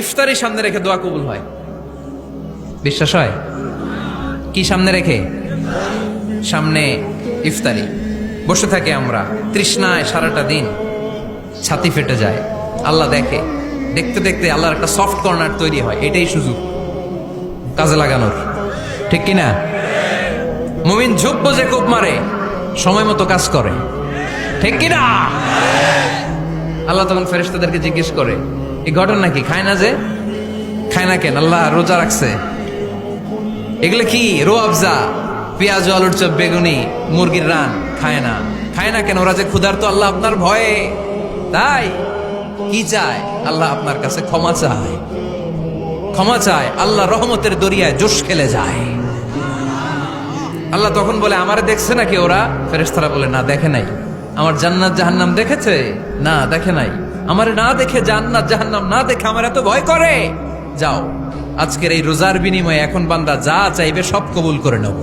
ইফতারি সামনে রেখে দোয়া কবুল হয়। বিশ্বাস হয়? কি সামনে রেখে? সামনে ইফতারি। বসে থাকে আমরা তৃষ্ণায় সারাটা দিন, ছাতি ফেটে যায়। আল্লাহ দেখে, দেখতে দেখতে আল্লাহর একটা সফট কর্নার তৈরি হয়। এটাই সুযোগ কাজে লাগানোর, ঠিক কিনা? মুমিন ঝোপ বোঝে কোপ মারে, সময় মতো কাজ করে, ঠিক কিনা? আল্লাহ তখন ফেরেশতাদেরকে জিজ্ঞেস করে, এই ঘটনা কি? খায় না যে? খায় না কেন? আল্লাহ রোজা রাখছে। এগুলো কি? রো আফজা, পেঁয়াজ, আলুর চপ, বেগুনি, মুরগির রান খায় না। খায় না কেন? ওরা যে ক্ষুধার্ত, আল্লাহ আপনার ভয়ে। তাই কি চায়? আল্লাহ আপনার কাছে ক্ষমা চায়, ক্ষমা চায়। আল্লাহ রহমতের দরিয়ায় জোশ খেলে যায়। আল্লাহ তখন বলে, আমারে দেখছে নাকি ওরা? ফেরেশতারা বলে, না দেখে নাই। আমার জান্নাত জাহান্নাম দেখেছে? না দেখে নাই। আমারে না দেখে, জান্নাত জাহান্নাম না দেখে আমার এত ভয় করে। যাও, আজকের এই রোজার বিনিময়ে এখন বান্দা যা চাইবে সব কবুল করে নেব।